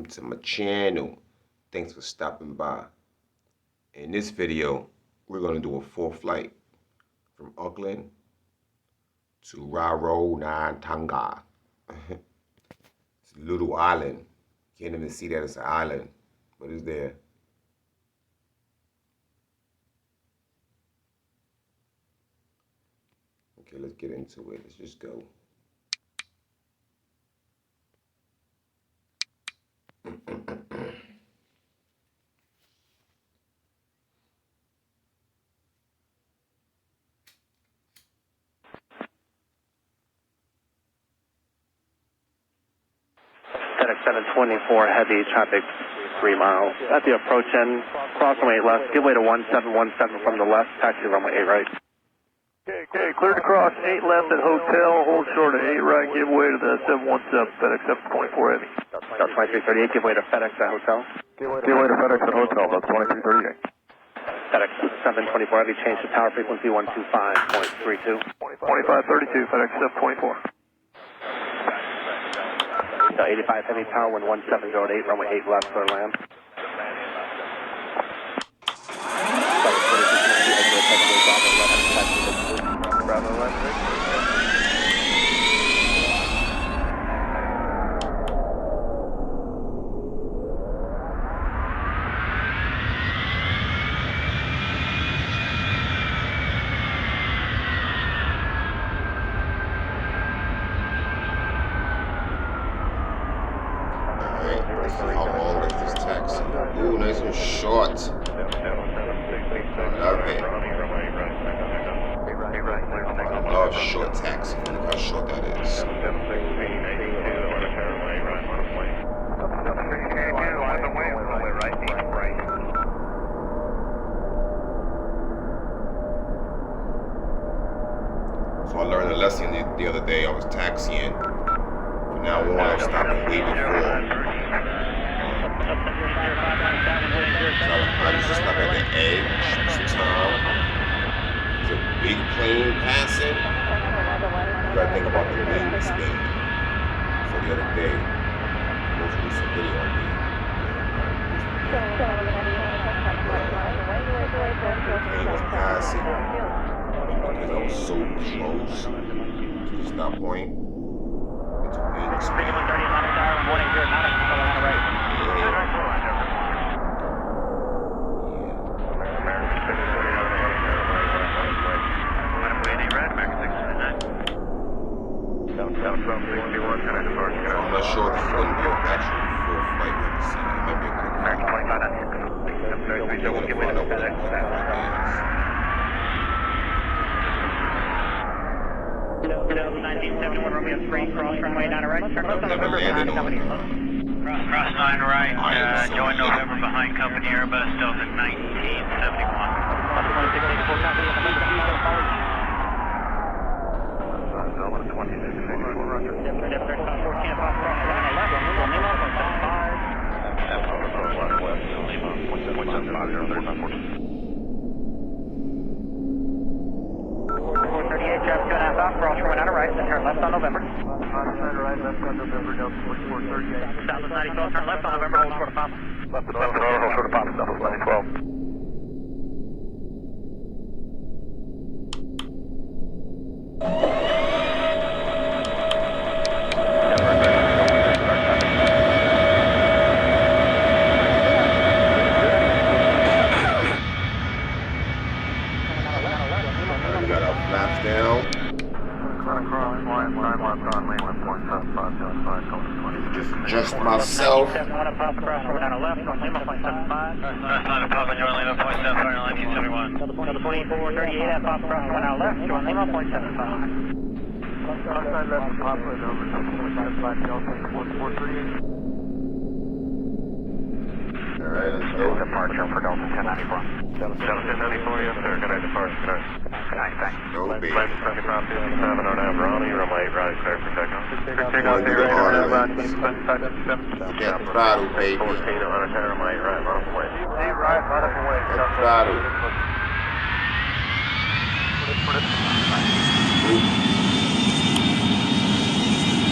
To my channel. Thanks for stopping by. In this video, we're going to do a full flight from Auckland to Rarotonga. It's a little island. Can't even see that it's an island, but it's there. Okay, let's get into it. Let's just go. FedEx 724 heavy traffic 3 miles. At the approach end, cross runway 8 left, give way to 1717 from the left, taxi runway 8 right. Okay, clear to cross 8 left at hotel, hold short at 8 right, give way to the 717, FedEx 724 heavy. That's 2338, give way to FedEx at hotel. Give way to FedEx at hotel, that's 2338. FedEx 724 heavy, change to tower frequency 125.32. 2532, FedEx 724. 85 heavy tower, wind 1708, runway 8 left for land. Bravo left. Let's see how long is this taxi. Ooh, nice and short. Love it. I love short taxi. Look how short that is. So I learned a lesson the other day. I was taxiing. From now on, I'm stopping way before. I used to stop at the edge sometime. There's a big plane passing. You gotta think about the wind spin. So the other day, most recent video I did. The plane was passing because I was so close to the stop point. It's a wind spin. I'm not sure if it's going to be an actual full flight with the city. It might be a quick flight. We're going to find out what the full flight is. 1971 Romeo Spring, cross runway 9 right, turn left on November behind company. Cross 9 right, join November behind company AIRBUS Delta 1971. Cross runway 9 right, turn left on November. Right, left on November, Delta 4438. Southwest 9012, turn left on November, hold short of Papa. Left hold short of Papa, Southwest 9012. We got our flaps down. Just adjust myself. Cross 9 Papa, join Lima, 0.75, 1971. 2438 at Papa, cross runway 9 left, join Lima, 0.75. Outside left of Papa, over 7.75, Delta 4438. Alright, let's go. Departure for Delta 1094. Delta 1094, yes sir, good night, departure, good night. Good night, thanks. Go, baby. Flight 7557 on Averani, runway 8 right, clear for takeoff. Takeoff, here, right, Get the throttle, baby. 14 on runway 8 right, run up away. 8 right, run up away. Get the throttle.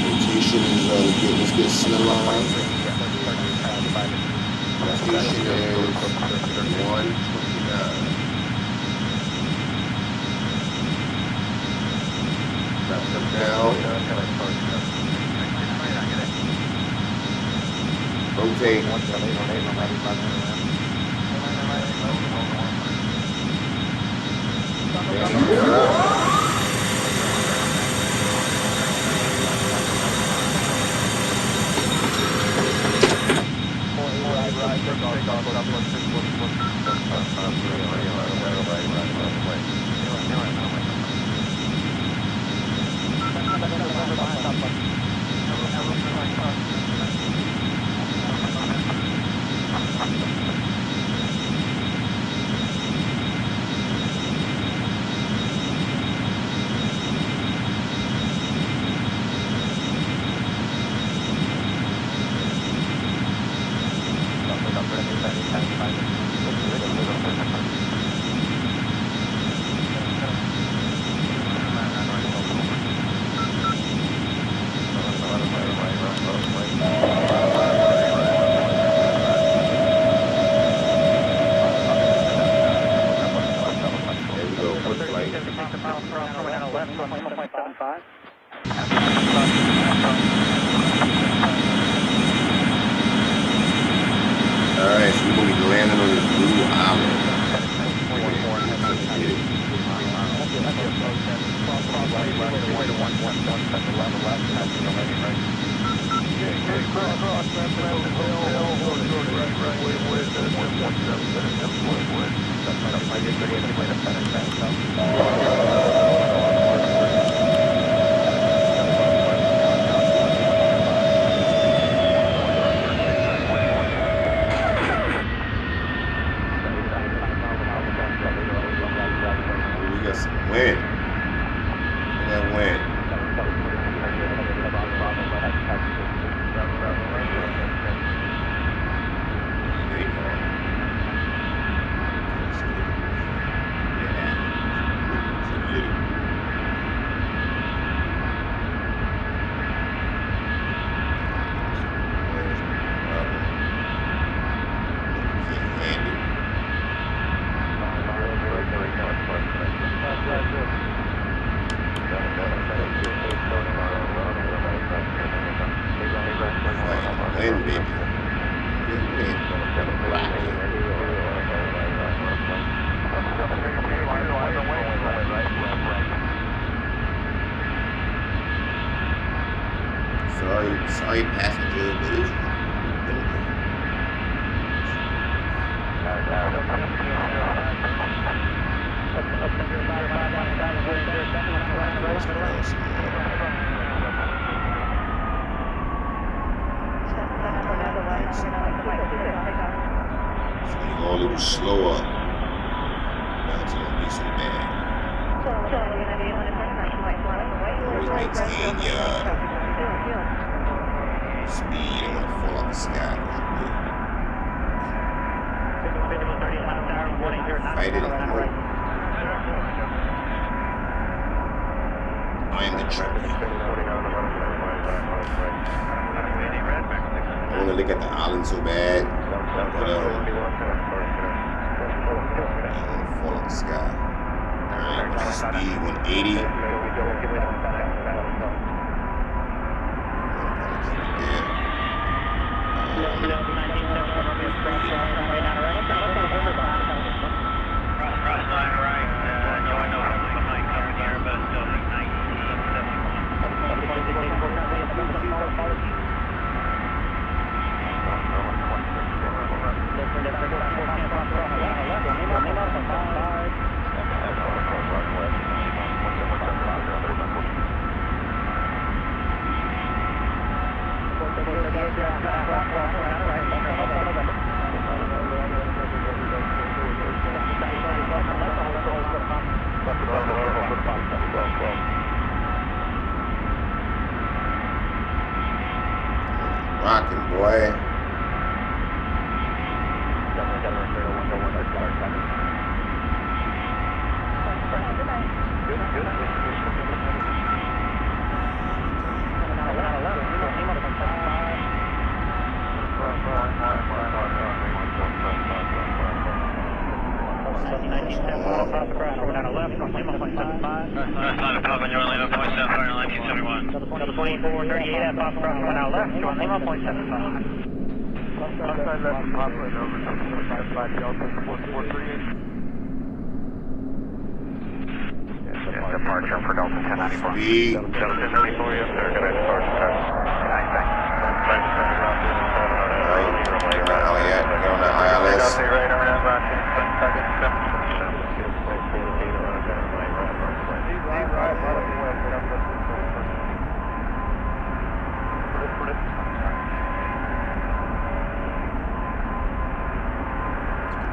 Rotation is let's get center line. elevation is 129. Drop them down. Rotate. Alright, so we're going to be landing on this blue island. Wind. Look at that wind. Wind, baby. Wind. Sorry, passenger, but it's so you go a little slower. Now it's gonna be so bad. Always maintain your speed. You don't want to fall off the sky. Fight it. I am the champion. I want to look at the island so bad, but I don't want to fall off the sky. Alright, what's the speed? 180. Cross line right, join over behind company Airbus, building 1971. Rocking, boy. Across the cross, we're down to left, Lima 0.75. Crossline Papa, join Lima 0.75, 1971. 24, 38 at Papa Cross, we're down left, join Lima 0.75. Crossline left from Papa and over 7.75, Delta 4438. Departure for Delta 1094. Speed. Delta 1094, yes sir. Good night, departure. Good night, thanks. Get on the ILS. Right around about 10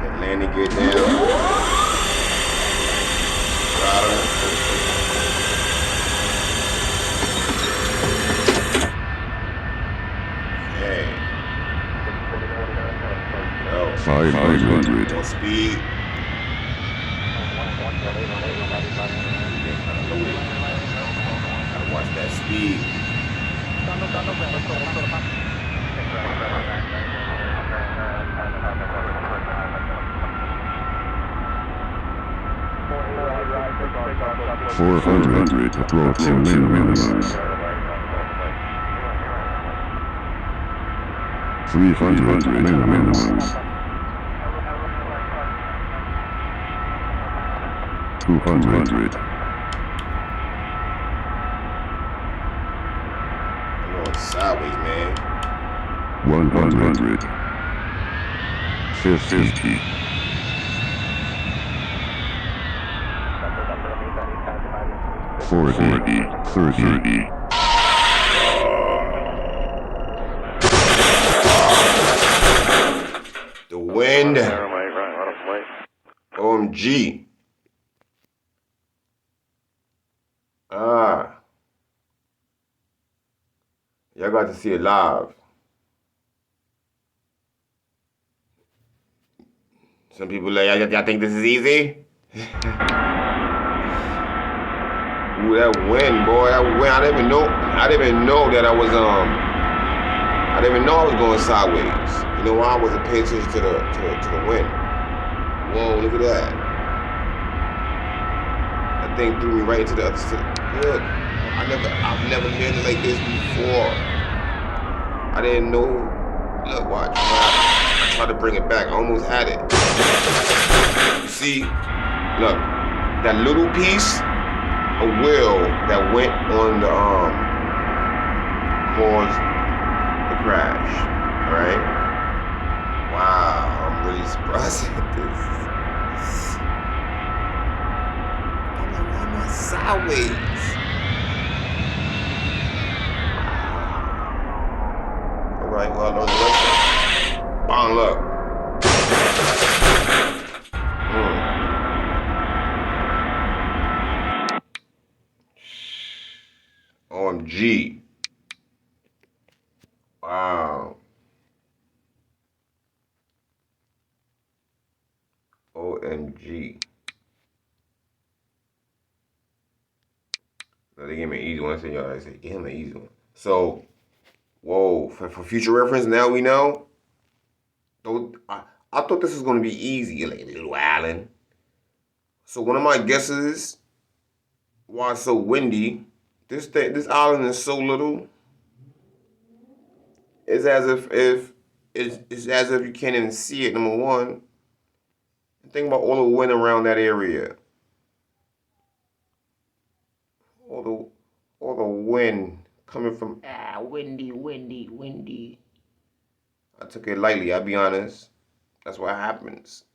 That landing gear down. Okay. Yo. 500. More speed. Gotta watch that speed. Four hundred approaching minimum. 300 minimum. 200. I'm going sideways, man. 100. 50. 40. 30. The wind. OMG. Y'all got to see it live. Some people like, y'all think this is easy? Ooh, that wind, boy, that wind. I didn't even know that I was I didn't even know I was going sideways. You know why? I wasn't paying attention to the wind. Whoa, look at that. That thing threw me right into the other side. Look, I've never landed like this before. I didn't know. Look, watch. I tried to bring it back. I almost had it. You see? Look, that little piece of wheel that went on the caused the crash. Alright? Wow, I'm really surprised at this. I'm like, why am I sideways? Alright, well, on the left side. Bang, look. OMG. Wow. OMG. No, they gave me an easy one. I said, y'all, give him an easy one. So, whoa, for future reference, now we know. I thought this was going to be easy, like little island. So one of my guesses, why it's so windy, this island is so little. It's as if you can't even see it. Number one, think about all the wind around that area. All the wind coming from windy. I took it lightly. I'll be honest. That's what happens.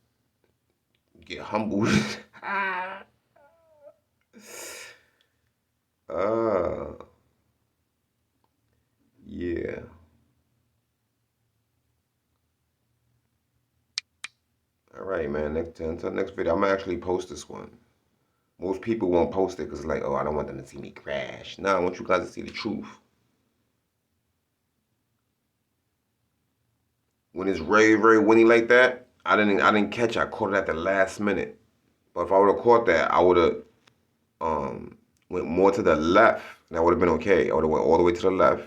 You get humbled. Yeah. All right, man. Until next video, I'm gonna actually post this one. Most people won't post it because like, oh, I don't want them to see me crash. No, I want you guys to see the truth. When it's very, very windy like that, I didn't catch it. I caught it at the last minute. But if I would have caught that, I would have went more to the left. That would have been okay. I would have went all the way to the left.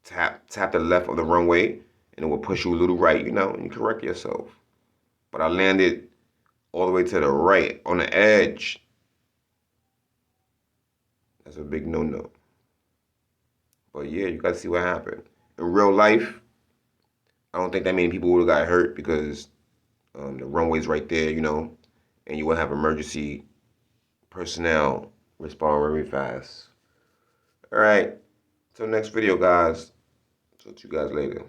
Tap the left of the runway, and it will push you a little right, and you correct yourself. But I landed all the way to the right on the edge. That's a big no-no. But yeah, you guys see what happened. In real life, I don't think that many people would have got hurt because the runway's right there, you know, and you will have emergency personnel respond very fast. All right, till next video, guys. Talk to you guys later.